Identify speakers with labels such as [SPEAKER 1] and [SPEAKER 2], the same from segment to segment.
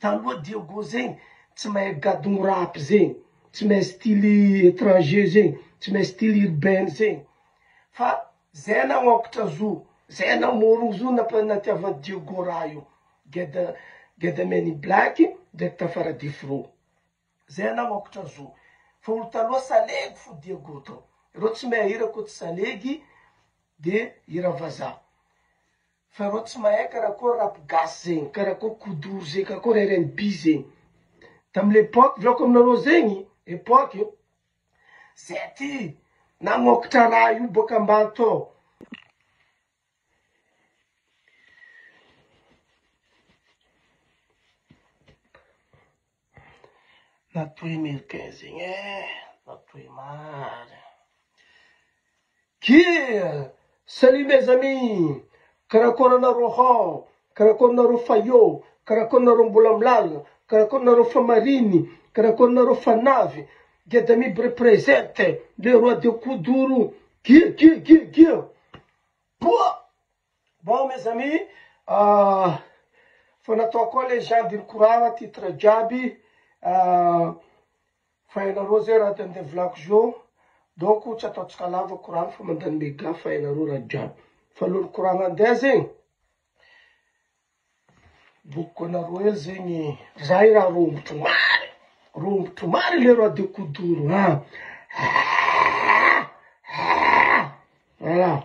[SPEAKER 1] taloha Diego zegny tsy mahay gadon rap zegny, tsy mahay style étranger zegny, tsy mahay style urbain zegny. Fa zay nagnokatra zo, zay namorogno zo natiavan'ny Diego raha io. Geda Men in Black ndraiky Tafarady Fro. Zay nagnokatra zo. Fa olo taloha salegy fo Diego to. Reo tsy mahay hira koa tsy salegy de hira vazaha. Fa reo tsy mahay karakory rap gasy zegny, karakory kodoro zegny, karakory R&B zegny. Tamy l'époque, volako aminareo zegny, époque io, zay ty nagnokatra raha io boka ambany to. Natoy américain zegny, natoy mary. Salut mes amis, karakory anareo hao, karakory anareo fayo, karakory anareo mbola milalina, karakory anareo fa mariny, karakory anareo fa navy. Geda Mib represente, le roi de Kodoro. Bon mes amis, fa natao koa legende koragna titre jiaby. Fa hainareo zay raha andeha volako zo. Donc tsy ataotsika lava koragna fa mandany méga fa hainareo raha jiaby. Fa lolo koragna andeha zegny, bokoko anareo hely zegny, zay raha rombotro mary. Rombotro mary le roi de Kodoro. Voilà.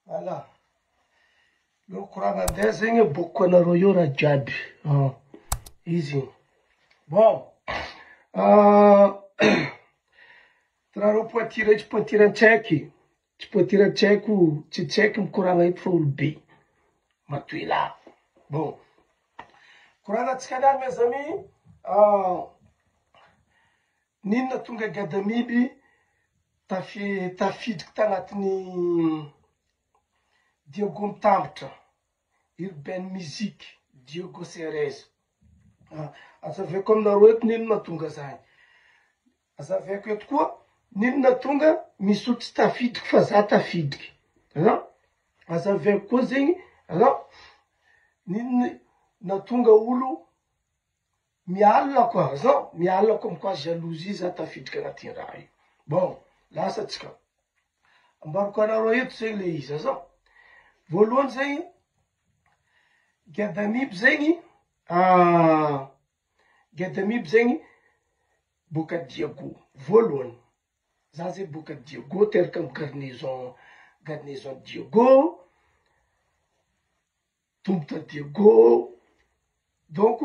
[SPEAKER 1] Voilà. Lolo koragna andeha zegny, bokoko anareo io raha jiaby. Izy. Bon. Trareo poitire tsy poitire an-tsaiky. Tsy poitire an-tsaiko, tsy tsaiky mikoragna eto fa olo be. Matoy la. Bon. Koragna antsika niany mes amis, ninona tonga Geda Miby tafiditra tagnatin'ny Diego mitambatra. Urban music, Diego Ceres. Azaveko aminareo eto ninona tonga zany. Azaveko eto koa ninona tonga misotro tafidriky fa za tafidriky. Azaveko koa zegny, ninona natonga olo mialina koa, mialina comme quoi jalousie za tafidriky agnatin'ny raha io. Bon, lasa tsika. Ambarako anareo eto zegny le izy zao. Voalohany zegny, Geda Miby zegny, Geda Miby zegny boka Diego. Voalohany. Za zegny boka Diego, teraka amy garnison Diego, tombotra Diego. Donc,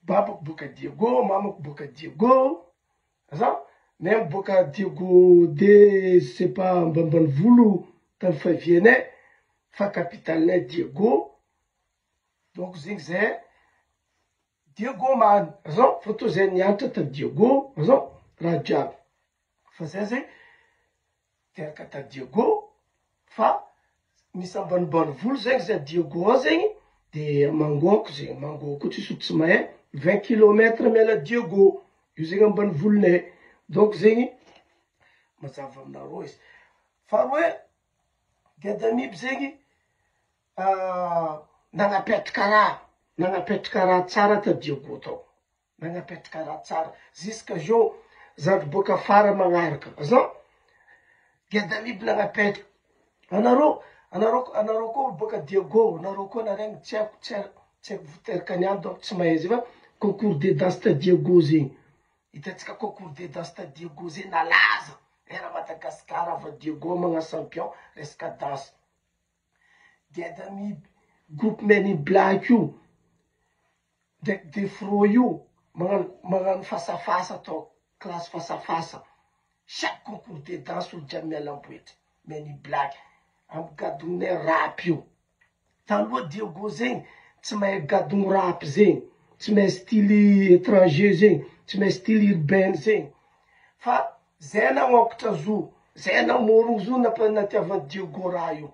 [SPEAKER 1] babako boka Diego, mamako boka Diego. Même boka Diego de, je sais pas, Ambanivola, tamy favianay, fa capitalnay Diego. Donc zegny zay Diego man, fa to zay nianatra ta Diego, raha jiaby. Fa zay zegny teraka ta Diego, fa misy Ambanivola zegny zay Diego ao zegny, de Mangoko zegny, Mangoko tsy sotro tsy mahay, 20 km miala Diego, io zegny Ambanivolanay. Donc zegny mazava aminareo izy. Fa hoe Geda Miby zegny nagnapetraka raha tsara ta Diego tao. Nagnapetraka raha tsara. Jusqu'à jo zandry boka afara magnaraka. Geda Miby nagnapetraka. Anareo koa boka Diego, anareo koa naregny tsy haiko voteraka niany, donc tsy mahay zay fa concours de danse ta Diego zegny. Hitantsika concours de danse ta Diego zegny nalaza. Era Madagascar ava Diego magna champion resaka danse. Geda Miby, groupe Men in Black io, ndraiky Defro io, magnano fasafasa atao, classe fasafasa. Chaque concours de danse olo jiaby mialamboetry. Men in Black, amy gadonay rap io. Taloha Diego zegny, tsy mahay gadon rap zegny, tsy mahay style étranger zegny, tsy mahay style urbain zegny. Fa zay nagnokatra zo, zay namorogno zo natiavan'ny Diego raha io.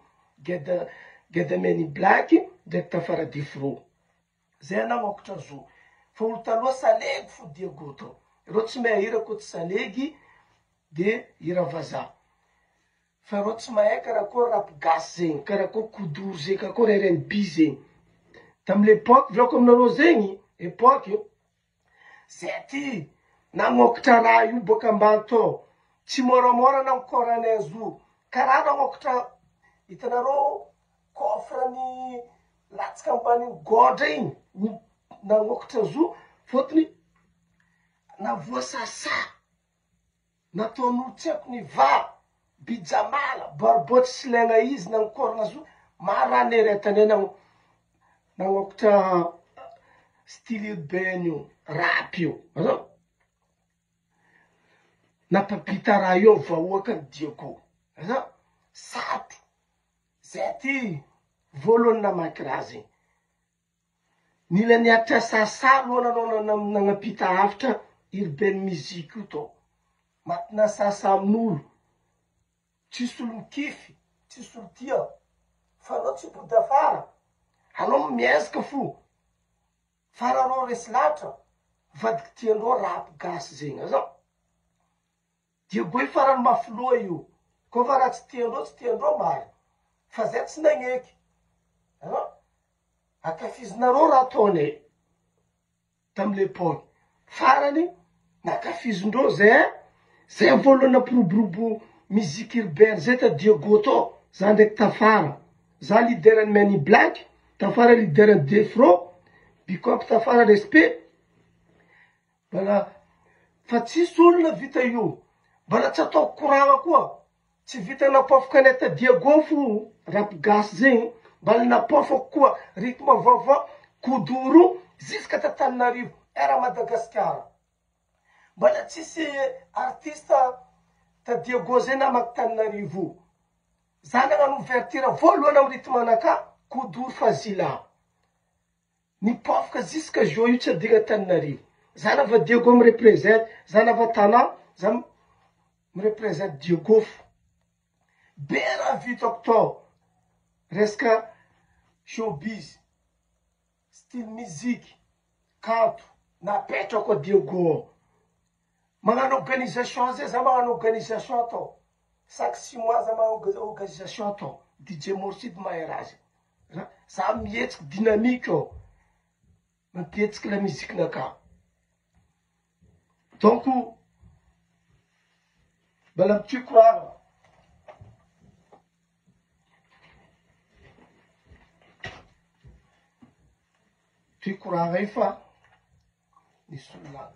[SPEAKER 1] Geda Men in Black ndraiky Tafarady Fro. Zay nagnokatra zo. Fa olo taloha salegy fo Diego to. Reo tsy mahay hira koa tsy salegy de hira vazaha. fa reo tsy mahay karakory rap gasy zegny, karakory kodoro zegny, karakory R&B zegny. Tamile époque viako aminareo zegny, époque io, zay ty nagnokatra raha io boka ambany tao. Tsy moramora nankoranay azy io. Karaha nagnokatra, hitanareo coffre ny latsaka ambany godra igny, nagnokatra azy io, fotony navoasasa, nataon'olo tsy haiko ny va, bijamala, barboty sy lena izy nankorana azy io, mara neretanay nagnokatra style urbain io, rap io. Nampabita raha io vahoaka ny diako. Sato. Zay ty voalohany namaky raha zegny. Nila niatra sasa aloha nanao nagnapita hafitra urbain musique io to. Maty nasasa amin'olo. Tsisy olo mikify, tsisy olo tia. Fa anao tsy body afara. Anao miezaka fo. Farareo resy latra. Vadiky tiandreo rap gasy zegny. Diego farany mafloa io. Koa fa raha tsy tiandreo mary. Fa zay tsy nagneky. Akafizinareo raha ataonay. Tamile époque. Farany, nakafizindreo zay voalohany nampiroborobo musique urbaine. Zay ta Diego to. Za ndraiky tafara. Za leaderany Men in Black. Tafara leaderany Defro. Bicop tafara Respect. Bala, fa tsisy olona vita io. Bala tsy ataoko koragna koa. Tsy vita napofoka anay ta Diego fo rap gasy zegny. Bala napofako koa rythme vaovao kodoro jusqu'à Tananarivo. Era Madagasikara. Bala tsisy artiste ta Diego zay namaky Tananarivo. Za nagnano ouverture voalohany amin'ny rythme anaka kodoro Fazila. Nipofoka jusqu'à jour io tsy adinga Tananarivo. Za nava Diego me représente, za nava Tana, za me représente Diego fo. Be raha vitako tao. Resaka showbiz, style musique, kanto, napetrako Diego. Magnano organisation zay, za magnano organisation tao. Chaque 6 mois za magnano organisation tao. DJ Morsid mahay razy. Za mihetsiky dynamique ao. Mampihetsiky la musique naka. Donc, bala mity koragna. Ty koragna io fa nisy olona.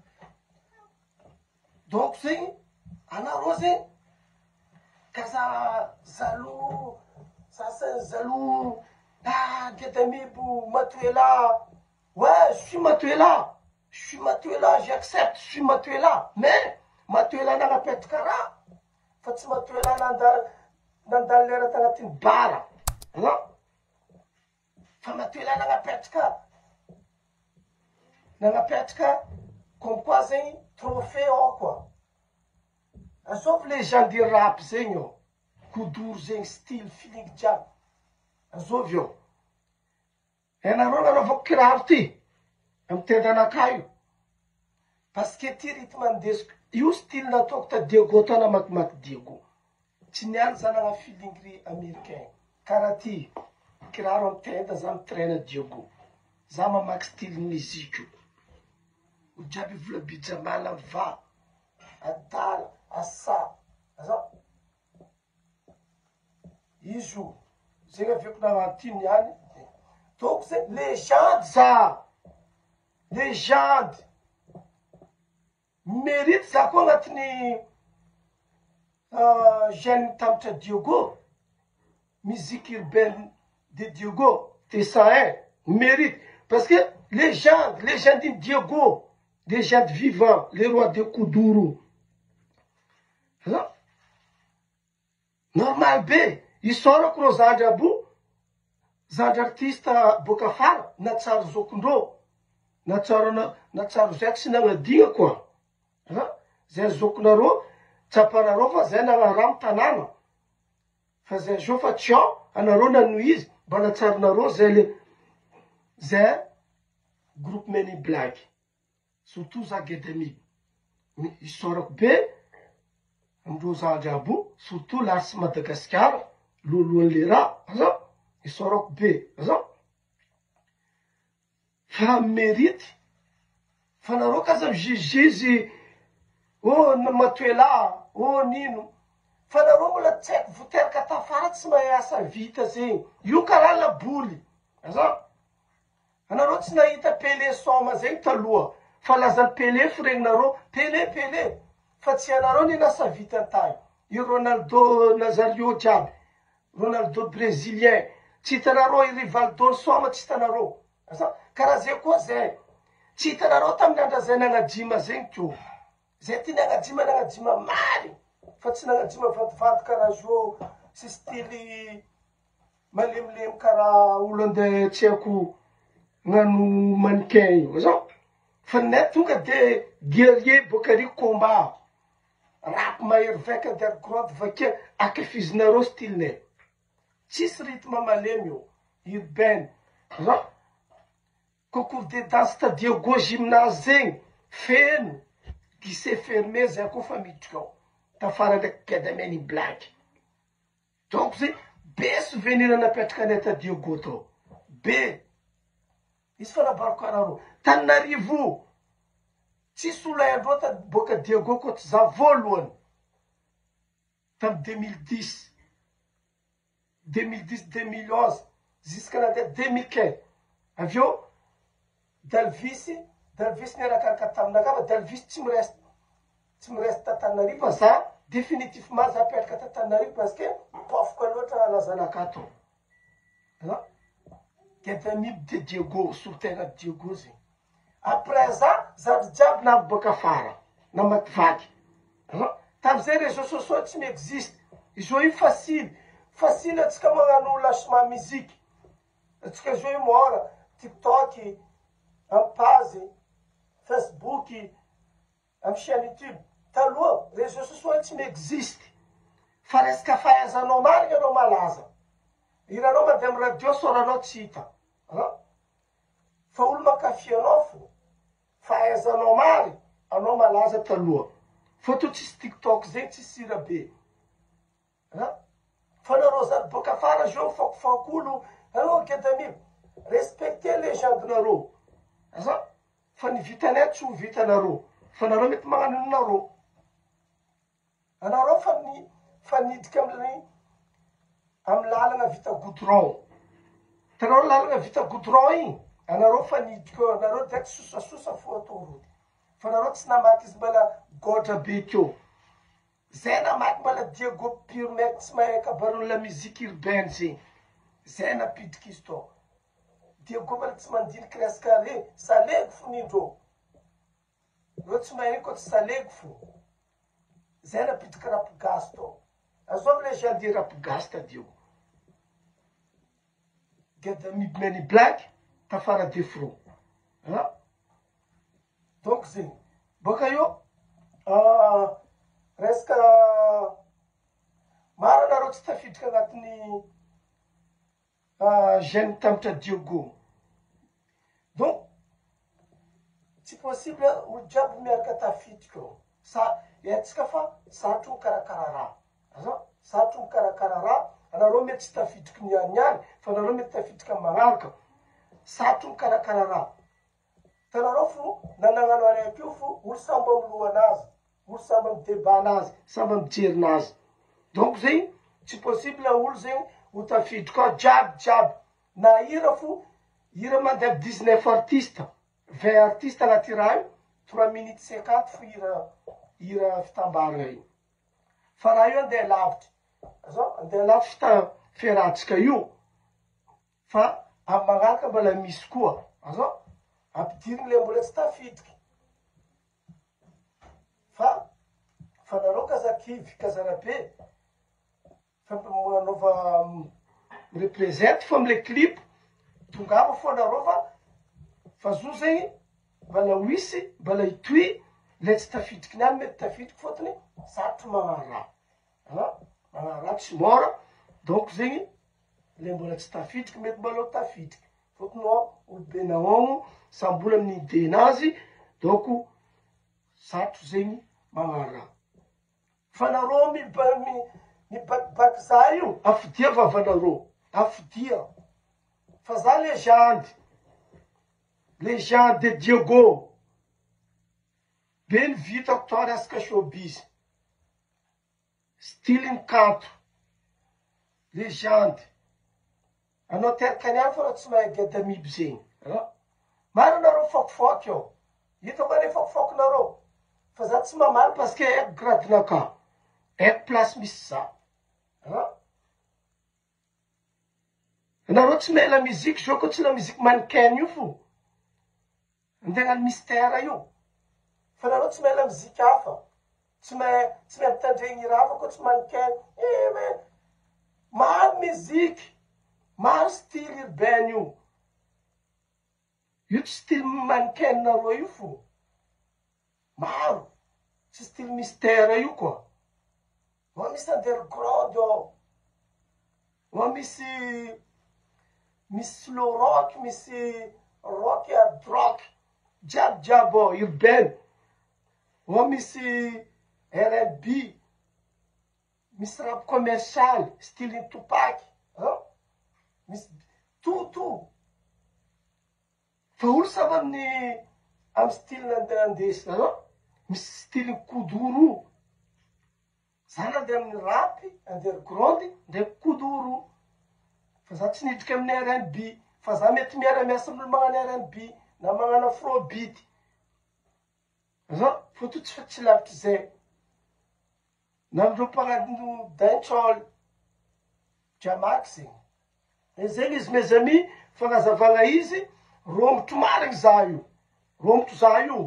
[SPEAKER 1] Donc zegny, anareo zegny, kaza zalo, sasany zalo, Gedamibo, Matuela. Ouais, je suis Matuela. Je suis Matuela, j'accepte, je suis Matuela. Mais, Matuela nanapetraka raha. Fa tsy Matuela nandalo lera tagnatin'ny bara. Fa Matuela nanapetraka comme quoi zegny trophée ao quoi. Azovy les gens de rap zegny ao. Kodoro zegny style feeling jiaby. Azovy ao. Enareo nanaovako kiraro ty. Amy tenda anaka io. Parce que ty rythme andesiko. Io style nataoko ta Diego ta namakimaky Diego. Tsy niany za nagna feeling américain. Karaha ty. Kiraro amy tenda za mitraina Diego. Za mamaky style musique io. Olo jiaby vola bijamala va. Adala, asa. Aza. Izy io. Zegny aviako nagnano ty niany. Donc c'est légende ça. Légende. Mérite ça koa agnatin'ny jeune tamitra Diego. Musique urbaine de Diego. T101. Mérite. Parce que légende de Diego. Légende vivant. Les rois de Kuduro. Normal be. Isorako rô zandry abo. Zandry artista boka fara. Natsaro zokondrô. Natsaro zay tsy nagnadigna koa. Zay zokonarô. Tsapanarô fa zay nagnaramo tanàna. Fa zay zo fa tiao. Anarô nano izy. Mba natsaronarô zay groupe Men in Black. Surtout za Gedamibo. Isorako be. ndrozandry abo surtout larsy Madagasikara loloan'le raha aza isorako be aza fa mérite fa nareo kaza mizizizy matoela nino fa nareo mbola tsy haiko voteraka tafara tsy mahay asa vita zegny io karaha laboly aza anareo tsy nahita Pelé soma zegny taloha fa lazany Pelé firegninareo Pelé fa tsy anareo ny nasa vita tany io Ronaldo Nazario jiaby Ronaldo brésilien tsy hitanareo i Rivaldo soma tsy hitanareo aza karaha zay koa zay tsy hitanareo tamin'ny andra zay nagnajima zegny ko zay ty nagnajima mary fa tsy nagnajima vadivady karaha zo sy stily malemilemy karaha olo andeha tsy haiko gnano mannequin io aza fa nay tonga de guerrier boka ary combat rap mahery vaika de grande vakea akafizinareo stylenay tsisy rythme malemy io urbaine aza concours de danse ta Diego gymnase zegny feno guichet fermé zay koa fa miditra ao tafara ndraiky Gada Men in Black donc zay be souvenir napetraka anay ta Diego tao be izy fanabariko anareo Tananarivo tsisy olo andreo ta boka Diego koa tsy za voalohany tamy 2010 2011 jusqu'à nandeha 2015 aveo Dalvis niarakaraka taminaka fa Dalvis tsy mireste ta Tananarivo za définitivement za apetraka ta Tananarivo parce que pofoka loatra lazanaka to Gada Mib de Diego sortegna Diego zegny après za jiaby navy boka afara na mativaky tamizay réseaux sociaux tsy miexiste izo io facile atsika magnano lâchement musique atsika izo io mora TikTok amy page Facebook amy chaîne YouTube taloha réseaux sociaux tsy miexiste fa resaka fahaizanao marigny anao malaza iranao mandeha amy radio soranao tsy hita fa olo makafy anao fo fahaizanao mary anao malaza taloha fa to tsisy TikTok zegny tsisy sira be fa nareo zany boka afara zo fakofakolo Gada Mib respecte legendinareo aza fa ny vitanay tsy ho vitanareo fa nareo mety magnano nareo anareo fa nidika amy lalagna vita goudron tanareo lalagna vita goudron igny anareo fa nidika anareo direct sosasosa fo atoroty fa nareo tsy namaky izy mbala gotra be keo zay namaky mbala Diego Purmek tsy mahay kabaron'ny la musique urbaine zegny zay napidiky izy to Diego mbala tsy mandiniky resaka re salego fo nindreo reo tsy mahay koa tsy salego fo zay napidiky rapigasy to azovy legende rapigasy ta Diego Gada Mib Men in Black tafara defro donc zegny boka io resaka maro anareo tsy tafiditra agnatin'ny jeune tamitra Diego donc tsy possible olo jiaby miaraka tafiditra ao sa etsika fa sarotro mikarakara raha aza sarotro mikarakara raha anareo mety tsy tafidriky nianiany fa anareo mety tafidriky magnaraka sarotro mikarakara raha tanareo fo nananano araiky io fo olo samby amy lohanazy olo samby amy débat anazy samby amy jerinazy donc zegny tsy possible olo zegny ho tafidriky ao jiaby na hira fo hira mandeha 19 artiste 20 artiste agnaty raha io 3 minutes 50 fo hira fitambarana io fa raha io andeha lavitry andeha lavitry feratsika io fa amy magnaraka mbola misy koa ampidiriny le mbola tsy tafidriky fa nareo kazakivy kazarabe fa manova represente fa amle clip tongava fo anareo fa zo zegny mbala hoisy mbala hitoy le tsy tafidriky niany mety tafidriky fotony sarotry magnano raha tsy mora donc zegny le mbola tsy tafidriky mety mbola ho tafidriky fotony olobe naogno sambola amin'ny ide nazy donc sarotro zegny magnano raha fanarô mibakibaky za io afidia vavanarô afidia fa za legende de Diego be ny vitako to resaka showbiz style kanto legende anao terikaniany fa raha tsy mahay geda miby zegny maro nareo fokifoky eo hitako ane fokifokinareo fa za tsy mamary parce que haiko gradinaka haiko place misy za nareo tsy mahay la musique zao ko tsy la musique mannequin io fo andeha mystère io fa nareo tsy mahay la musique hafa tsy mahay mitandregny raha fa ko tsy mannequin maro musique maro style urbain io tsy style mannequin nareo io fo maro tsy style mystère io koa misy underground ao misy slow rock misy rock hard rock jiaby urbain misy R&B misy rap commercial style Tupac misy tout fa olo sava amin'ny style andesy misy style kodoro zany andeha amin'ny rap underground ndraiky kodoro fa za tsy nidriky amin'ny R&B fa za mety miara-miasa amin'olo magnano R&B na magnano afrobeat foto tsy lavitry zay na amindreo mpagnano dancehall Jamax zegny izy mes amis fagnazavagna izy rombotro marigny za io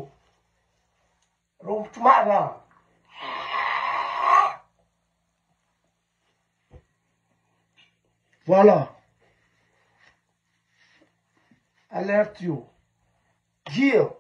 [SPEAKER 1] rombotro marina voilà alerte io gia